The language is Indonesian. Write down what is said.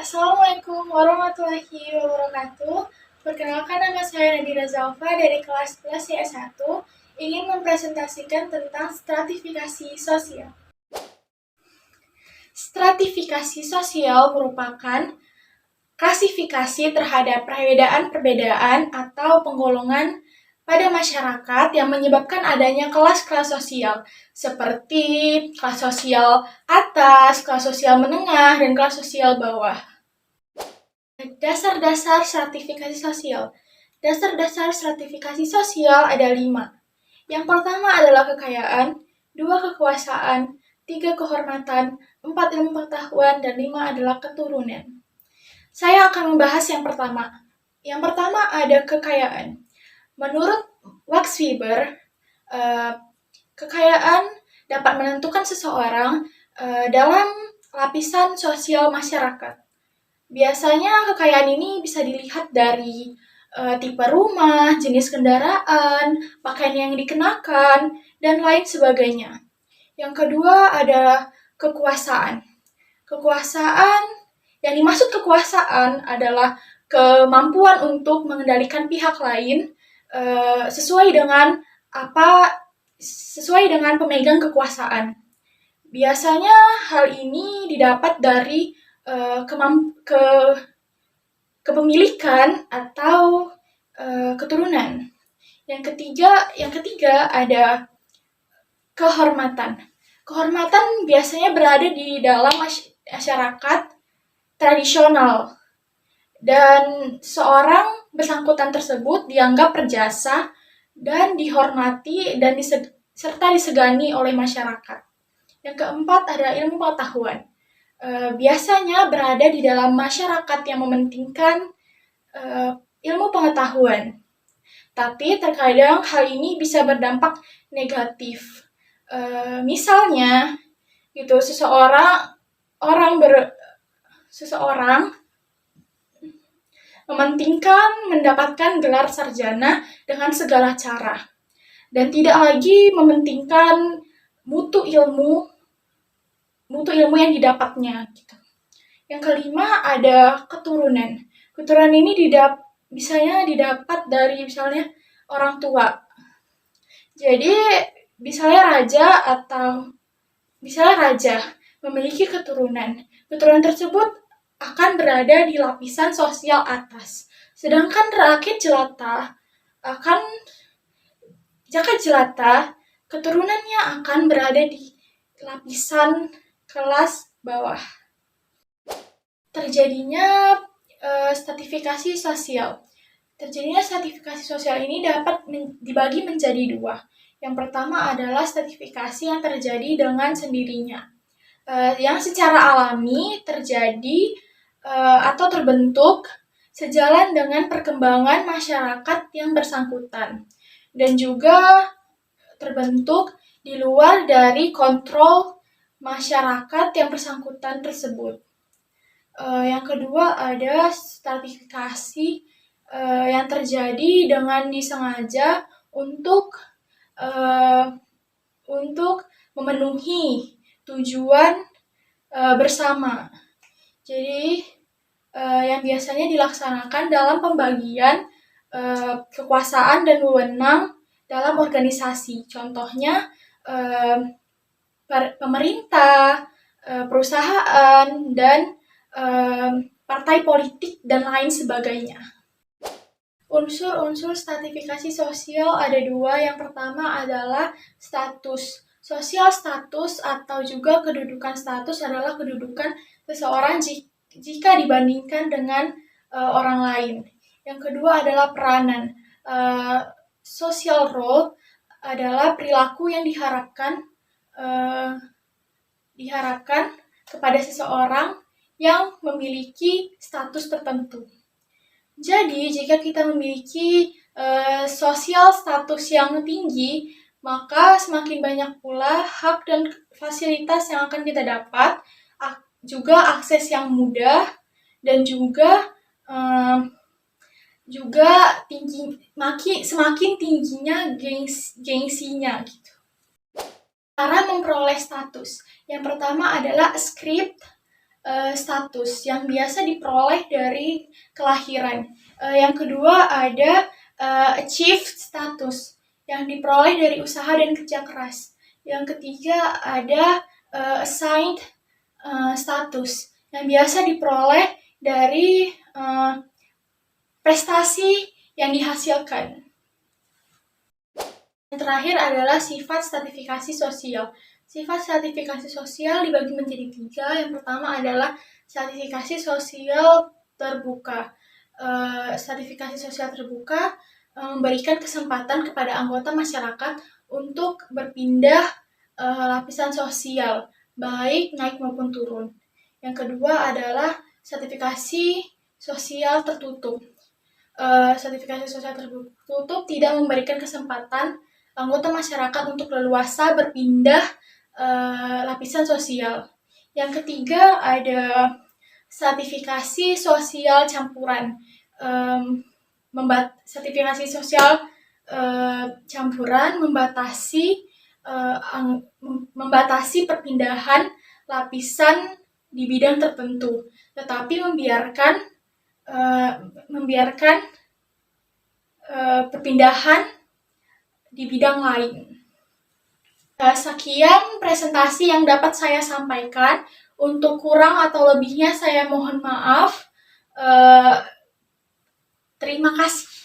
Assalamualaikum warahmatullahi wabarakatuh. Perkenalkan, nama saya Nadira Zalfa dari kelas 11 CS1, ingin mempresentasikan tentang stratifikasi sosial. Stratifikasi sosial merupakan klasifikasi terhadap perbedaan atau penggolongan pada masyarakat yang menyebabkan adanya kelas-kelas sosial, seperti kelas sosial atas, kelas sosial menengah, dan kelas sosial bawah. Dasar-dasar stratifikasi sosial. Dasar-dasar stratifikasi sosial ada 5. Yang pertama adalah kekayaan, 2 kekuasaan, 3 kehormatan, 4 ilmu pengetahuan, dan 5 adalah keturunan. Saya akan membahas yang pertama. Yang pertama ada kekayaan. Menurut Max Weber, kekayaan dapat menentukan seseorang dalam lapisan sosial masyarakat. Biasanya kekayaan ini bisa dilihat dari tipe rumah, jenis kendaraan, pakaian yang dikenakan, dan lain sebagainya. Yang kedua ada kekuasaan. Kekuasaan, yang dimaksud kekuasaan adalah kemampuan untuk mengendalikan pihak lain sesuai dengan pemegang kekuasaan. Biasanya hal ini didapat dari kepemilikan atau keturunan. Yang ketiga ada kehormatan. Kehormatan biasanya berada di dalam masyarakat tradisional, dan seorang bersangkutan tersebut dianggap berjasa dan dihormati dan serta disegani oleh masyarakat. Yang keempat ada ilmu pengetahuan. Biasanya berada di dalam masyarakat yang mementingkan ilmu pengetahuan. Tapi terkadang hal ini bisa berdampak negatif. Misalnya, seseorang mementingkan mendapatkan gelar sarjana dengan segala cara, dan tidak lagi mementingkan mutu ilmu yang didapatnya. Yang kelima ada keturunan. Keturunan ini biasanya didapat dari misalnya orang tua. Jadi misalnya raja memiliki keturunan. Keturunan tersebut akan berada di lapisan sosial atas. Sedangkan rakyat jelata keturunannya akan berada di lapisan kelas bawah. Terjadinya stratifikasi sosial. Terjadinya stratifikasi sosial ini dapat dibagi menjadi 2. Yang pertama adalah stratifikasi yang terjadi dengan sendirinya, yang secara alami terjadi atau terbentuk sejalan dengan perkembangan masyarakat yang bersangkutan, dan juga terbentuk di luar dari kontrol masyarakat yang bersangkutan tersebut. Yang kedua ada stratifikasi yang terjadi dengan disengaja untuk memenuhi tujuan bersama. Jadi yang biasanya dilaksanakan dalam pembagian kekuasaan dan wewenang dalam organisasi. Contohnya pemerintah, perusahaan, dan partai politik, dan lain sebagainya. Unsur-unsur stratifikasi sosial ada 2. Yang pertama adalah status. Sosial status atau juga kedudukan status adalah kedudukan seseorang jika dibandingkan dengan orang lain. Yang kedua adalah peranan. Social role adalah perilaku yang diharapkan kepada seseorang yang memiliki status tertentu. Jadi, jika kita memiliki sosial status yang tinggi, maka semakin banyak pula hak dan fasilitas yang akan kita dapat, juga akses yang mudah, dan juga semakin tingginya gengsinya gitu. Cara memperoleh status. Yang pertama adalah script status yang biasa diperoleh dari kelahiran. Yang kedua ada achieved status yang diperoleh dari usaha dan kerja keras. Yang ketiga ada assigned status yang biasa diperoleh dari prestasi yang dihasilkan. Yang terakhir adalah sifat stratifikasi sosial. Sifat stratifikasi sosial dibagi menjadi 3. Yang pertama adalah stratifikasi sosial terbuka. Stratifikasi sosial terbuka memberikan kesempatan kepada anggota masyarakat untuk berpindah lapisan sosial, baik naik maupun turun. Yang kedua adalah stratifikasi sosial tertutup. Sertifikasi sosial tertutup tidak memberikan kesempatan anggota masyarakat untuk leluasa berpindah lapisan sosial. Yang ketiga ada stratifikasi sosial campuran. Stratifikasi sosial campuran membatasi perpindahan lapisan di bidang tertentu, tetapi membiarkan perpindahan di bidang lain. Sekian presentasi yang dapat saya sampaikan. Untuk kurang atau lebihnya saya mohon maaf. Terima kasih.